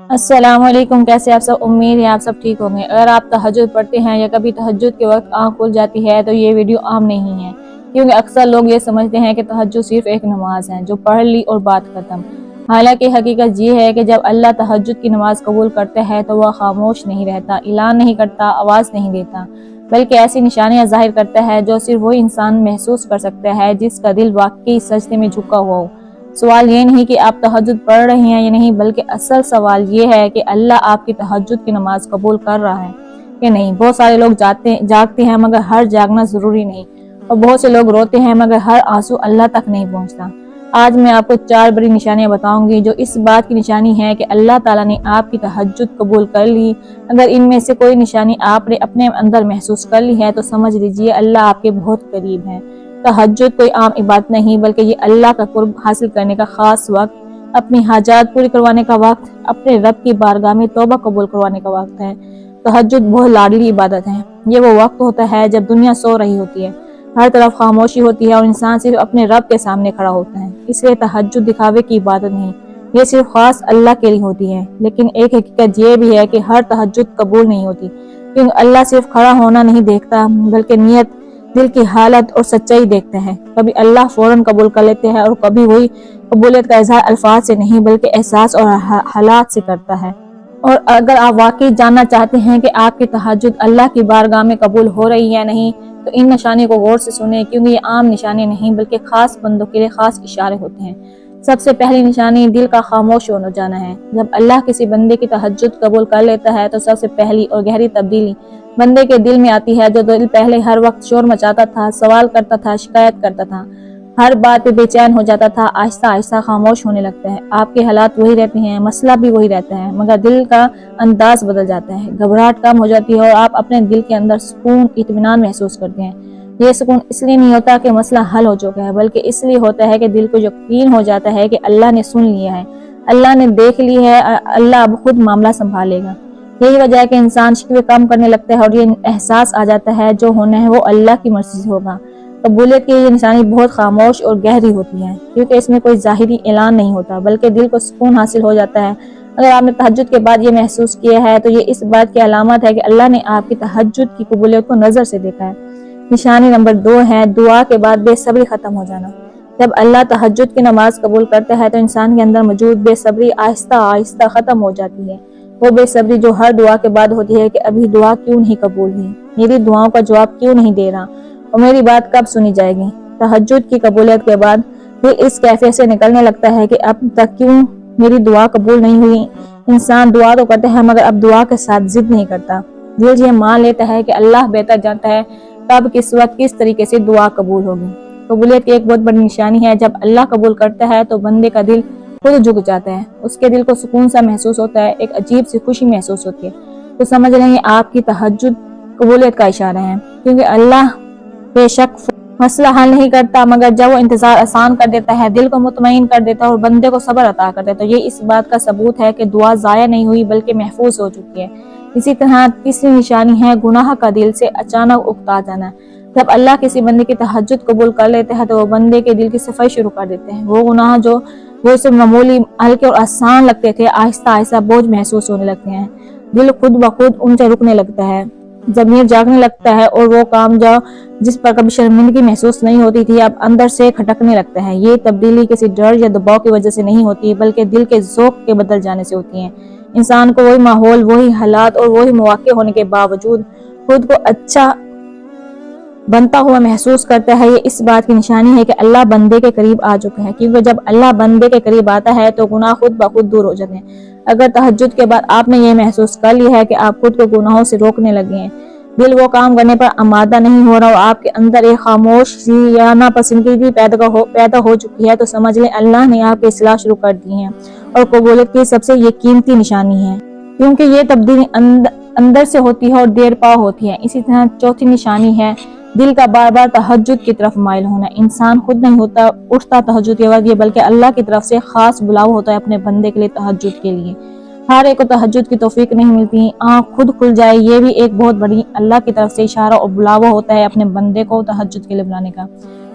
السلام علیکم، کیسے آپ سب؟ امید ہے آپ سب ٹھیک ہوں گے۔ اگر آپ تہجد پڑھتے ہیں یا کبھی تہجد کے وقت آنکھ کھل جاتی ہے تو یہ ویڈیو عام نہیں ہے، کیونکہ اکثر لوگ یہ سمجھتے ہیں کہ تہجد صرف ایک نماز ہے جو پڑھ لی اور بات ختم۔ حالانکہ حقیقت یہ ہے کہ جب اللہ تہجد کی نماز قبول کرتا ہے تو وہ خاموش نہیں رہتا، اعلان نہیں کرتا، آواز نہیں دیتا، بلکہ ایسی نشانیاں ظاہر کرتا ہے جو صرف وہ انسان محسوس کر سکتا ہے جس کا دل واقعی سجدے میں جھکا ہوا ہو۔ سوال یہ نہیں کہ آپ تہجد پڑھ رہے ہیں یا نہیں، بلکہ اصل سوال یہ ہے کہ اللہ آپ کی تہجد کی نماز قبول کر رہا ہے کہ نہیں۔ بہت سارے لوگ جاگتے ہیں مگر ہر جاگنا ضروری نہیں، اور بہت سے لوگ روتے ہیں مگر ہر آنسو اللہ تک نہیں پہنچتا۔ آج میں آپ کو 4 بڑی نشانیاں بتاؤں گی جو اس بات کی نشانی ہے کہ اللہ تعالیٰ نے آپ کی تہجد قبول کر لی۔ اگر ان میں سے کوئی نشانی آپ نے اپنے اندر محسوس کر لی ہے تو سمجھ لیجئے اللہ آپ کے بہت قریب ہے۔ تہجد کوئی عام عبادت نہیں، بلکہ یہ اللہ کا قرب حاصل کرنے کا خاص وقت، اپنی حاجات پوری کروانے کا وقت، اپنے رب کی بارگاہ میں توبہ قبول کروانے کا وقت ہے۔ تہجد بہت لاڈلی عبادت ہے۔ یہ وہ وقت ہوتا ہے جب دنیا سو رہی ہوتی ہے، ہر طرف خاموشی ہوتی ہے اور انسان صرف اپنے رب کے سامنے کھڑا ہوتا ہے۔ اس لیے تہجد دکھاوے کی عبادت نہیں، یہ صرف خاص اللہ کے لیے ہوتی ہے۔ لیکن ایک حقیقت یہ بھی ہے کہ ہر تہجد قبول نہیں ہوتی، کیونکہ اللہ صرف کھڑا ہونا نہیں دیکھتا بلکہ نیت، دل کی حالت اور سچائی دیکھتے ہیں۔ کبھی اللہ فوراً قبول کر لیتے ہیں اور کبھی وہی قبولیت کا اظہار الفاظ سے نہیں بلکہ احساس اور حالات سے کرتا ہے۔ اور اگر آپ واقعی جاننا چاہتے ہیں کہ آپ کی تہجد اللہ کی بارگاہ میں قبول ہو رہی ہے یا نہیں، تو ان نشانیوں کو غور سے سنیں، کیونکہ یہ عام نشانیاں نہیں بلکہ خاص بندوں کے لیے خاص اشارے ہوتے ہیں۔ سب سے پہلی نشانی دل کا خاموش ہو جانا ہے۔ جب اللہ کسی بندے کی تہجد قبول کر لیتا ہے تو سب سے پہلی اور گہری تبدیلی بندے کے دل میں آتی ہے۔ جو دل پہلے ہر وقت شور مچاتا تھا، سوال کرتا تھا، شکایت کرتا تھا، ہر بات پہ بے چین ہو جاتا تھا، آہستہ آہستہ خاموش ہونے لگتا ہے۔ آپ کے حالات وہی رہتے ہیں، مسئلہ بھی وہی رہتا ہے، مگر دل کا انداز بدل جاتا ہے، گھبراہٹ کم ہو جاتی ہے اور آپ اپنے دل کے اندر سکون، اطمینان محسوس کرتے ہیں۔ یہ سکون اس لیے نہیں ہوتا کہ مسئلہ حل ہو چکا ہے، بلکہ اس لیے ہوتا ہے کہ دل کو یقین ہو جاتا ہے کہ اللہ نے سن لیا ہے، اللہ نے دیکھ لی ہے، اللہ اب خود معاملہ سنبھالے گا۔ یہی وجہ ہے کہ انسان شکوے کم کرنے لگتا ہے اور یہ احساس آ جاتا ہے جو ہونا ہے وہ اللہ کی مرضی سے ہوگا۔ قبولیت کی یہ نشانی بہت خاموش اور گہری ہوتی ہے، کیونکہ اس میں کوئی ظاہری اعلان نہیں ہوتا بلکہ دل کو سکون حاصل ہو جاتا ہے۔ اگر آپ نے تہجد کے بعد یہ محسوس کیا ہے تو یہ اس بات کی علامت ہے کہ اللہ نے آپ کی تہجد کی قبولیت کو نظر سے دیکھا ہے۔ نشانی نمبر 2 ہے دعا کے بعد بے صبری ختم ہو جانا۔ جب اللہ تہجد کی نماز قبول کرتا ہے تو انسان کے اندر موجود بے صبری آہستہ آہستہ ختم ہو جاتی ہے۔ وہ بے صبری جو ہر دعا کے بعد ہوتی ہے کہ ابھی دعا کیوں نہیں قبول ہوئی، میری دعاؤں کا جواب کیوں نہیں دے رہا، اور میری بات کب سنی جائے گی۔ تہجد کی قبولیت کے بعد دل اس کیفیت سے نکلنے لگتا ہے کہ اب تک کیوں میری دعا قبول نہیں ہوئی۔ انسان دعا تو کرتا ہے مگر اب دعا کے ساتھ ضد نہیں کرتا۔ دل یہ مان لیتا ہے کہ اللہ بہتر جانتا ہے کب، کس وقت، کس طریقے سے دعا قبول ہوگی۔ قبولیت کی ایک بہت بڑی نشانی ہے جب اللہ قبول کرتا ہے تو بندے کا دل خود جھک جاتا ہے، اس کے دل کو سکون سا محسوس ہوتا ہے، ایک عجیب سی خوشی محسوس ہوتی ہے۔ تو سمجھ لیں یہ آپ کی تہجد قبولیت کا اشارہ ہے، کیونکہ اللہ بے شک مسئلہ حل نہیں کرتا مگر جب وہ انتظار آسان کر دیتا ہے، دل کو مطمئن کر دیتا ہے اور بندے کو صبر عطا کرتا ہے تو یہ اس بات کا ثبوت ہے کہ دعا ضائع نہیں ہوئی بلکہ محفوظ ہو چکی ہے۔ اسی طرح تیسری نشانی ہے گناہ کا دل سے اچانک اکتا جانا۔ جب اللہ کسی بندے کی تہجد قبول کر لیتے ہیں تو وہ بندے کے دل کی صفائی شروع کر دیتے ہیں۔ وہ گناہ جو اسے معمولی، ہلکے اور آسان لگتے تھے آہستہ آہستہ بوجھ محسوس ہونے لگتے ہیں۔ دل خود بخود ان سے رکنے لگتا ہے، ضمیر جاگنے لگتا ہے اور وہ کام جس پر کبھی شرمندگی محسوس نہیں ہوتی تھی اب اندر سے کھٹکنے لگتا ہے۔ یہ تبدیلی کسی ڈر یا دباؤ کی وجہ سے نہیں ہوتی بلکہ دل کے ذوق کے بدل جانے سے ہوتی ہے۔ انسان کو وہی ماحول، وہی حالات اور وہی مواقع ہونے کے باوجود خود کو اچھا بنتا ہوا محسوس کرتا ہے۔ یہ اس بات کی نشانی ہے کہ اللہ بندے کے قریب آ چکا ہے، کیونکہ جب اللہ بندے کے قریب آتا ہے تو گناہ خود بخود دور ہو جاتے ہیں۔ اگر تہجد کے بعد آپ نے یہ محسوس کر لیا ہے کہ آپ خود کو گناہوں سے روکنے لگے ہیں، دل وہ کام کرنے پر آمادہ نہیں ہو رہا اور آپ کے اندر ایک خاموش سی یا ناپسندیدگی پیدا ہو چکی ہے تو سمجھ لیں اللہ نے آپ کی اصلاح شروع کر دی ہے اور قبولیت کی سب سے یہ قیمتی نشانی ہے، کیونکہ یہ تبدیلی اندر سے ہوتی ہے اور دیر پا ہوتی ہے۔ اسی طرح چوتھی نشانی ہے دل کا بار بار تہجد کی طرف مائل ہونا۔ انسان خود نہیں اٹھتا تہجد کے وقت، یہ بلکہ اللہ کی طرف سے خاص بلاؤ ہوتا ہے اپنے بندے کے لیے تہجد کے لیے۔ ہر ایک کو تہجد کی توفیق نہیں ملتی، آنکھ خود کھل جائے یہ بھی ایک بہت بڑی اللہ کی طرف سے اشارہ اور بلاوا ہوتا ہے اپنے بندے کو تہجد کے لیے بلانے کا۔